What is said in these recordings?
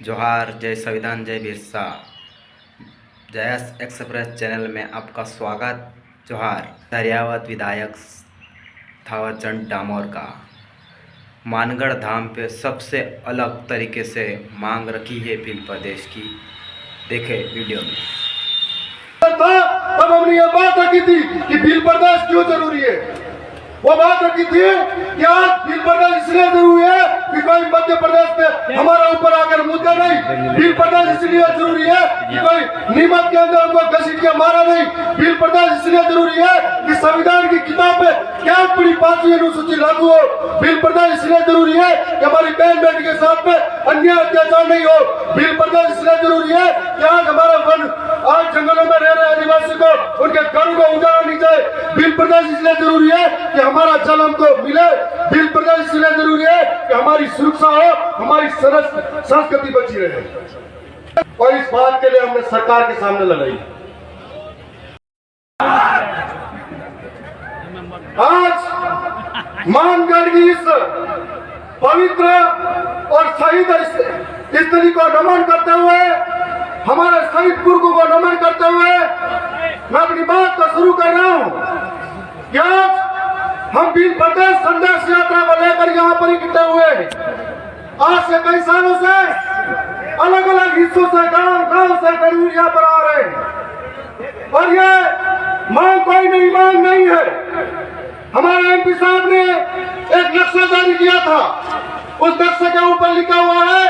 जोहार, जय संविधान, जय बिरसा। जयस एक्सप्रेस चैनल में आपका स्वागत। जोहार। दरियावत विधायक थावर चंद डामोर का मानगढ़ धाम पे सबसे अलग तरीके से मांग रखी है भील प्रदेश की। देखे वीडियो में। तब हमने ये बात रखी थी कि भील प्रदेश क्यों जरूरी है। वो बात रखी थी कि आज भील प्रदेश इसलिए जरूरी है कि कोई मध्य प्रदेश में हमारे ऊपर आकर मुद्दा नहीं। भील प्रदेश इसलिए जरूरी है कि कोई नीमत के अंदर हमको घसीट के मारा नहीं। भील प्रदेश इसलिए जरूरी है कि संविधान की किताब पे क्या पूरी 5वीं अनुसूची लागू हो। भील प्रदेश इसलिए जरूरी है कि हमारी बहन बेटी के साथ में अन्याय अत्याचार नहीं हो। भील प्रदेश इसलिए जरूरी है कि आज हमारा वन आज जंगलों में रह रहे आदिवासी को उनके घरों को उजाड़ा नहीं जाए। भील प्रदेश इसलिए जरूरी है कि हमारा जल हमको मिले। भील प्रदेश इसलिए जरूरी है कि हमारी सुरक्षा हो, हमारी संस्कृति बची रहे। और इस बात के लिए हमने सरकार के सामने लड़ाई। आज मानगढ़ की इस पवित्र और शहीद स्त्री को नमन करते हुए, हमारे शहीद पुरखों को नमन करते हुए मैं अपनी बात को शुरू कर रहा हूं कि आज हम भील प्रदेश संदेश यात्रा को लेकर यहाँ पर इकट्ठे हुए हैं। आज से कई सालों से अलग अलग हिस्सों से गांव से गरीब यहाँ पर आ रहे हैं और ये मांग कोई नई मांग नहीं है। हमारे एमपी साहब ने एक नक्शा जारी किया था। उस नक्शे के ऊपर लिखा हुआ है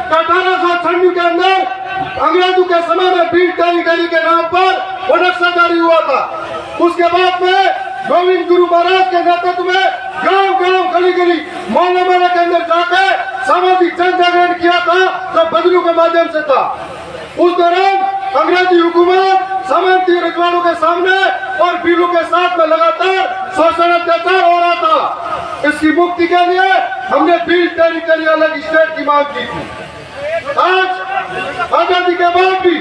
कि 1896 के अंदर अंग्रेजों के समय में भील टेरिटरी के नाम पर वो नक्शा जारी हुआ था। उसके बाद में गोविंद गुरु महाराज के नेतृत्व में गांव गली गली मोहल्ले के अंदर जाके सामाजिक जन जागरण किया था जो बदलू के माध्यम से था। उस दौरान अंग्रेजी हुकूमत सामंती रजवाड़ों के सामने और भीलों के साथ में लगातार शोषण अत्याचार हो रहा था। इसकी मुक्ति के लिए हमने भील टेरिटरी अलग स्टेट की मांग की थी। आज आजादी के बाद भी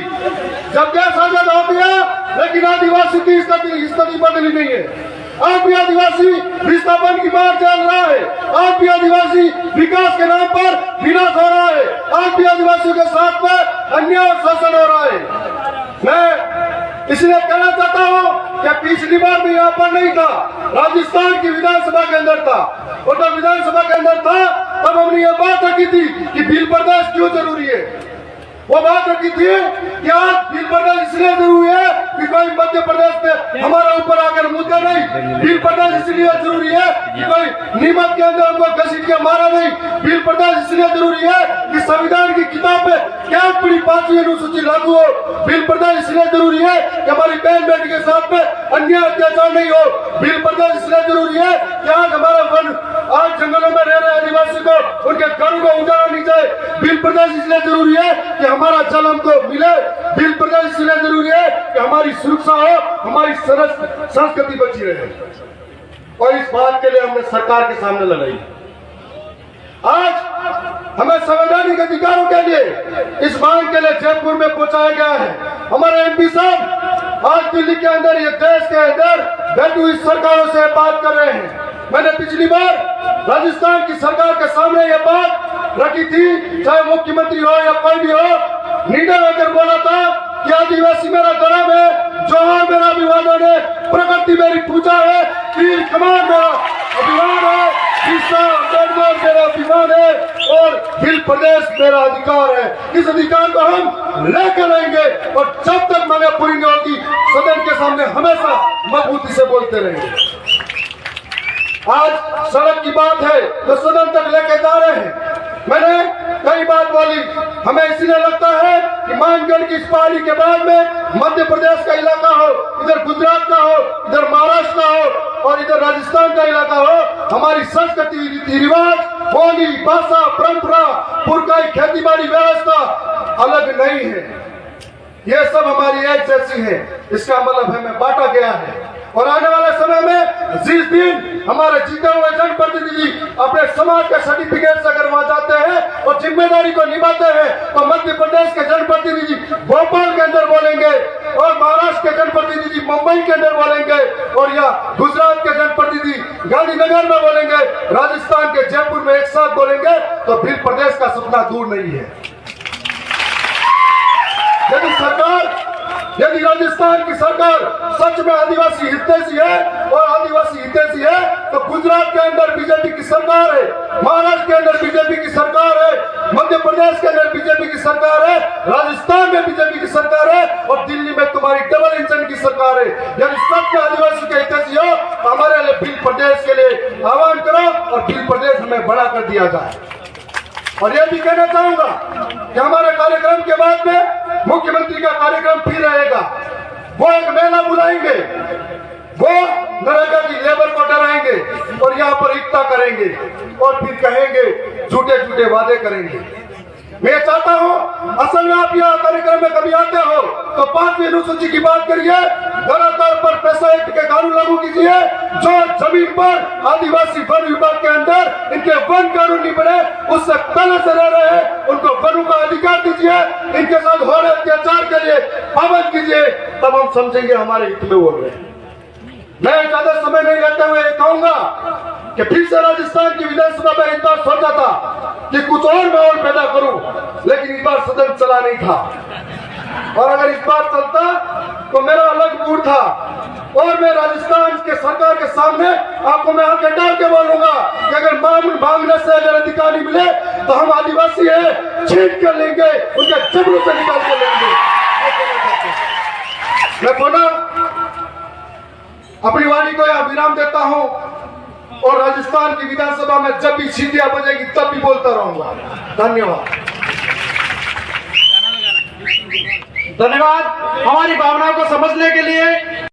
जब देश आजाद हो गया लेकिन आदिवासी की स्थिति बदली नहीं है। आज भी आदिवासी विस्थापन की मार चल रहा है। आज भी आदिवासी विकास के नाम पर विनाश हो रहा है। आज भी आदिवासियों के साथ में अन्याय और शोषण हो रहा है। मैं इसलिए कहना चाहता हूँ कि पिछली बार भी यहाँ पर नहीं था, राजस्थान की विधानसभा के अंदर था। और जब विधानसभा के अंदर था तब हमने ये बात रखी थी कि भील प्रदेश क्यों जरूरी है। वो बात रखी थी कि आज भील प्रदेश इसलिए जरूरी है कि कोई मध्य प्रदेश में हमारे ऊपर आकर मुद्दा नहीं। भील प्रदेश इसलिए जरूरी है कि कोई नीमत के अंदर हमको घसीट के मारा नहीं। भील प्रदेश इसलिए जरूरी है कि संविधान की किताब में क्या पूरी 5वीं अनुसूची लागू हो। भील प्रदेश इसलिए जरूरी है कि हमारी बहन बेटी के साथ में अन्याय अत्याचार नहीं हो। भील प्रदेश इसलिए जरूरी है कि आज हमारा वन आज जंगलों में रह रहे आदिवासी को उनके घरों को उजाड़ा नहीं जाए। भील प्रदेश इसलिए जरूरी है कि हमारा जल हमको मिले। भील प्रदेश इसलिए जरूरी है कि हमारी सुरक्षा हो, हमारी संस्कृति बची रहे। और इस बात के लिए हमने सरकार के सामने लड़ाई। आज हमें संवैधानिक अधिकारों के लिए इस मांग के लिए जयपुर में पहुंचाया गया है। हमारे एमपी साहब आज दिल्ली के अंदर ये देश के अंदर बैठी हुई सरकारों से बात कर रहे हैं। मैंने पिछली बार राजस्थान की सरकार के सामने ये बात रखी थी, चाहे मुख्यमंत्री हो या कोई भी हो, लीडर होकर बोला था कि आदिवासी मेरा धर्म है, जोहार मेरा अभिवादन है, प्रकृति मेरी पूजा है, तीर कमान मेरा अभिमान है, मेरा अभिमान है और भील प्रदेश मेरा अधिकार है। इस अधिकार को हम लेकर रहेंगे और जब तक मांगे पूरी नहीं होती सदन के सामने हमेशा मजबूती से बोलते रहेंगे। आज सड़क की बात है तो सदन तक लेके जा रहे हैं। मैंने कई बात बोली, हमें इसलिए लगता है कि मानगढ़ की इस पहाड़ी के बाद में मध्य प्रदेश का इलाका हो, इधर गुजरात का हो, इधर महाराष्ट्र का हो और इधर राजस्थान का इलाका हो, हमारी संस्कृति, रीति रिवाज, बोली, भाषा, परंपरा, पुरखाई, खेती बाड़ी व्यवस्था अलग नहीं है। ये सब हमारी एक जैसी है। इसका मतलब हमें बांटा गया है। और आने वाले समय में जिस दिन हमारे जीते हुए जनप्रतिनिधि अपने समाज के सर्टिफिकेट से अगर वहां जाते हैं और जिम्मेदारी को निभाते हैं तो मध्य प्रदेश के जनप्रतिनिधि भोपाल के अंदर बोलेंगे और महाराष्ट्र के जनप्रतिनिधि मुंबई के अंदर बोलेंगे और या गुजरात के जनप्रतिनिधि गांधीनगर में बोलेंगे, राजस्थान के जयपुर में एक साथ बोलेंगे। तो भील प्रदेश का सपना दूर नहीं है। यदि राजस्थान की सरकार सच में आदिवासी हितैषी है और आदिवासी हितैषी है तो गुजरात के अंदर बीजेपी की सरकार है, महाराष्ट्र के अंदर बीजेपी की सरकार है, मध्य प्रदेश के अंदर बीजेपी की सरकार है, राजस्थान में बीजेपी की सरकार है और दिल्ली में तुम्हारी डबल इंजन की सरकार है। यदि सच में आदिवासी के हितैषी हो हमारे लिए बिल प्रदेश के लिए आह्वान करो और बिल प्रदेश हमें बड़ा कर दिया जाए। और यह भी कहना चाहूंगा कि हमारे कार्यक्रम के बाद में मुख्यमंत्री का कार्यक्रम फिर रहेगा। वो एक मेला बुलाएंगे, वो नरेगा की लेबर को डराएंगे और यहाँ पर एकता करेंगे और फिर कहेंगे झूठे झूठे वादे करेंगे। मैं चाहता हूँ असल में आप यहाँ कार्यक्रम में कभी आते हो तो 5वीं अनुसूची की बात करिए, धरातल पर पैसा एक्ट के कानून लागू कीजिए, जो जमीन पर आदिवासी वन विभाग के अंदर इनके वन कानून नहीं बने उससे पहले से रह रहे हैं उनको वनों का अधिकार दीजिए, इनके साथ हो रहे अत्याचार के लिए पाबंद कीजिए, तब हम समझेंगे हमारे हित में बोल रहे हैं। मैं ज्यादा समय नहीं लेते हुए कहूंगा कि फिर से राजस्थान की विधानसभा में इस बार सोचा था कि कुछ और माहौल पैदा करूं, लेकिन इस बार सदन चला नहीं था और अगर इस बार चलता तो मेरा अलग मूड था और मैं राजस्थान के सरकार के सामने आपको मैं आंखें डाल के बोलूंगा कि अगर मांगने से अगर अधिकार नहीं मिले तो हम आदिवासी है छीन कर लेंगे, उनके जबरों से निकाल कर लेंगे। मैं पुनः अपनी वाणी को यह विराम देता हूं और राजस्थान की विधानसभा में जब भी सीटियां बजेगी तब भी बोलता रहूंगा। धन्यवाद। धन्यवाद। हमारी भावनाओं को समझने के लिए